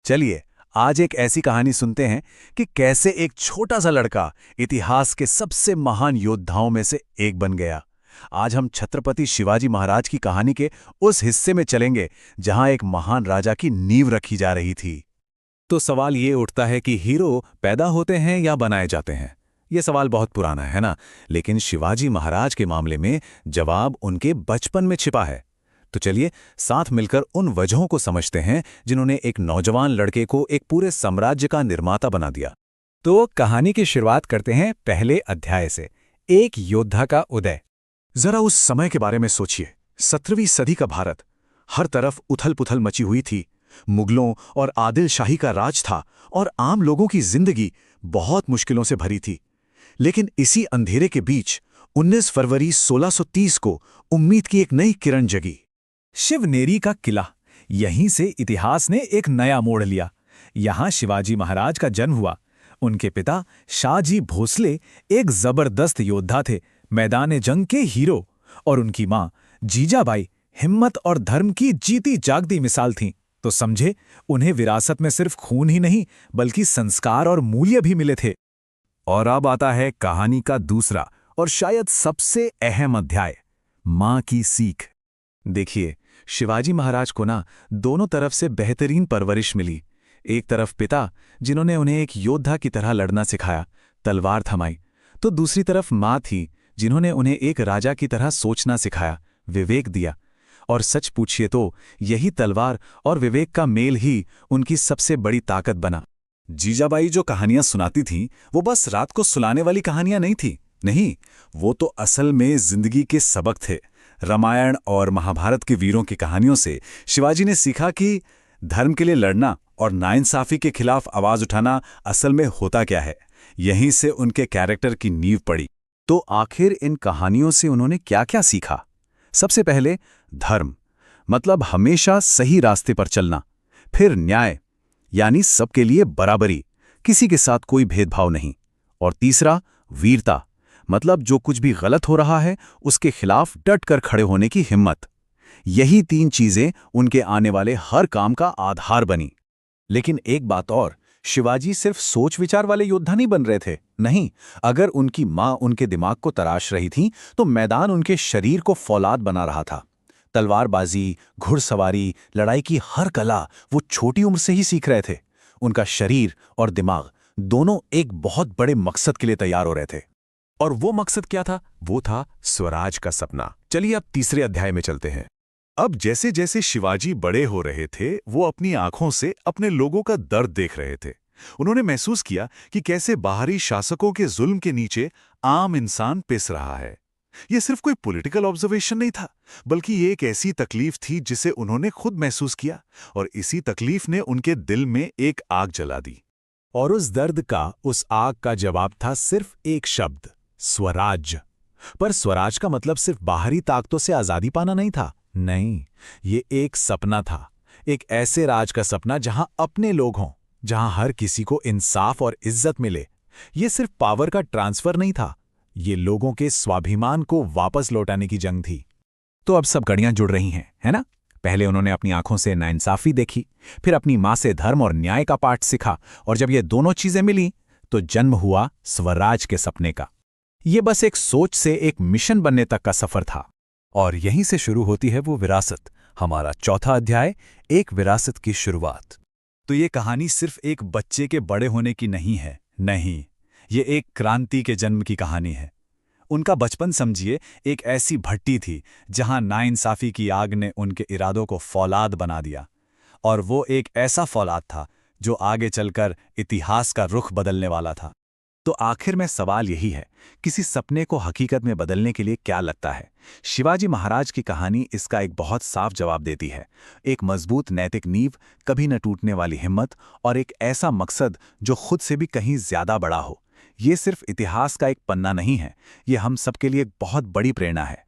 चलिए आज एक ऐसी कहानी सुनते हैं कि कैसे एक छोटा सा लड़का इतिहास के सबसे महान योद्धाओं में से एक बन गया। आज हम छत्रपति शिवाजी महाराज की कहानी के उस हिस्से में चलेंगे जहां एक महान राजा की नींव रखी जा रही थी। तो सवाल ये उठता है कि हीरो पैदा होते हैं या बनाए जाते हैं। ये सवाल बहुत पुराना है ना, लेकिन शिवाजी महाराज के मामले में जवाब उनके बचपन में छिपा है। तो चलिए साथ मिलकर उन वजहों को समझते हैं जिन्होंने एक नौजवान लड़के को एक पूरे साम्राज्य का निर्माता बना दिया। तो कहानी की शुरुआत करते हैं पहले अध्याय से, एक योद्धा का उदय। जरा उस समय के बारे में सोचिए। 17वीं सदी का भारत, हर तरफ उथल पुथल मची हुई थी। मुगलों और आदिल शाही का राज था और आम लोगों की जिंदगी बहुत मुश्किलों से भरी थी। लेकिन इसी अंधेरे के बीच 19 फरवरी 1630 को उम्मीद की एक नई किरण जगी। शिवनेरी का किला, यहीं से इतिहास ने एक नया मोड़ लिया। यहां शिवाजी महाराज का जन्म हुआ। उनके पिता शाहजी भोसले एक जबरदस्त योद्धा थे, मैदान जंग के हीरो, और उनकी मां जीजाबाई हिम्मत और धर्म की जीती जागती मिसाल थीं। तो समझे, उन्हें विरासत में सिर्फ खून ही नहीं बल्कि संस्कार और मूल्य भी मिले थे। और अब आता है कहानी का दूसरा और शायद सबसे अहम अध्याय, मां की सीख। देखिए, शिवाजी महाराज को ना दोनों तरफ से बेहतरीन परवरिश मिली। एक तरफ पिता जिन्होंने उन्हें एक योद्धा की तरह लड़ना सिखाया, तलवार थमाई, तो दूसरी तरफ मां थी जिन्होंने उन्हें एक राजा की तरह सोचना सिखाया, विवेक दिया। और सच पूछिए तो यही तलवार और विवेक का मेल ही उनकी सबसे बड़ी ताकत बना। जीजाबाई जो कहानियां सुनाती थीं, वो बस रात को सुलाने वाली कहानियां नहीं थी। नहीं, वो तो असल में जिंदगी के सबक थे। रामायण और महाभारत के वीरों की कहानियों से शिवाजी ने सीखा कि धर्म के लिए लड़ना और नाइंसाफी के खिलाफ आवाज उठाना असल में होता क्या है। यहीं से उनके कैरेक्टर की नींव पड़ी। तो आखिर इन कहानियों से उन्होंने क्या क्या सीखा? सबसे पहले धर्म, मतलब हमेशा सही रास्ते पर चलना। फिर न्याय, यानी सबके लिए बराबरी, किसी के साथ कोई भेदभाव नहीं। और तीसरा वीरता, मतलब जो कुछ भी गलत हो रहा है उसके खिलाफ डट कर खड़े होने की हिम्मत। यही 3 चीजें उनके आने वाले हर काम का आधार बनी। लेकिन एक बात और, शिवाजी सिर्फ सोच विचार वाले योद्धा नहीं बन रहे थे। नहीं, अगर उनकी मां उनके दिमाग को तराश रही थी तो मैदान उनके शरीर को फौलाद बना रहा था। तलवारबाजी, घुड़सवारी, लड़ाई की हर कला वो छोटी उम्र से ही सीख रहे थे। उनका शरीर और दिमाग दोनों एक बहुत बड़े मकसद के लिए तैयार हो रहे थे। और वो मकसद क्या था? वो था स्वराज का सपना। चलिए अब तीसरे अध्याय में चलते हैं। अब जैसे जैसे शिवाजी बड़े हो रहे थे, वो अपनी आंखों से अपने लोगों का दर्द देख रहे थे। उन्होंने महसूस किया कि कैसे बाहरी शासकों के जुल्म के नीचे आम इंसान पिस रहा है। ये सिर्फ कोई पॉलिटिकल ऑब्जर्वेशन नहीं था, बल्कि ये एक ऐसी तकलीफ थी जिसे उन्होंने खुद महसूस किया, और इसी तकलीफ ने उनके दिल में एक आग जला दी। और उस दर्द का, उस आग का जवाब था सिर्फ एक शब्द, स्वराज। पर स्वराज का मतलब सिर्फ बाहरी ताकतों से आजादी पाना नहीं था। नहीं, ये एक सपना था। एक ऐसे राज का सपना जहां अपने लोग हों, जहां हर किसी को इंसाफ और इज्जत मिले। ये सिर्फ पावर का ट्रांसफर नहीं था, ये लोगों के स्वाभिमान को वापस लौटाने की जंग थी। तो अब सब कड़ियां जुड़ रही हैं, है ना? पहले उन्होंने अपनी आंखों से नाइंसाफी देखी, फिर अपनी मां से धर्म और न्याय का पाठ सीखा, और जब ये दोनों चीजें मिली तो जन्म हुआ स्वराज के सपने का। ये बस एक सोच से एक मिशन बनने तक का सफर था। और यहीं से शुरू होती है वो विरासत, हमारा चौथा अध्याय, एक विरासत की शुरुआत। तो ये कहानी सिर्फ एक बच्चे के बड़े होने की नहीं है। नहीं, ये एक क्रांति के जन्म की कहानी है। उनका बचपन समझिए एक ऐसी भट्टी थी जहां नाइंसाफी की आग ने उनके इरादों को फौलाद बना दिया। और वो एक ऐसा फौलाद था जो आगे चलकर इतिहास का रुख बदलने वाला था। तो आखिर में सवाल यही है, किसी सपने को हकीकत में बदलने के लिए क्या लगता है? शिवाजी महाराज की कहानी इसका एक बहुत साफ जवाब देती है। एक मजबूत नैतिक नींव, कभी न टूटने वाली हिम्मत, और एक ऐसा मकसद जो खुद से भी कहीं ज्यादा बड़ा हो। ये सिर्फ इतिहास का एक पन्ना नहीं है, ये हम सबके लिए एक बहुत बड़ी प्रेरणा है।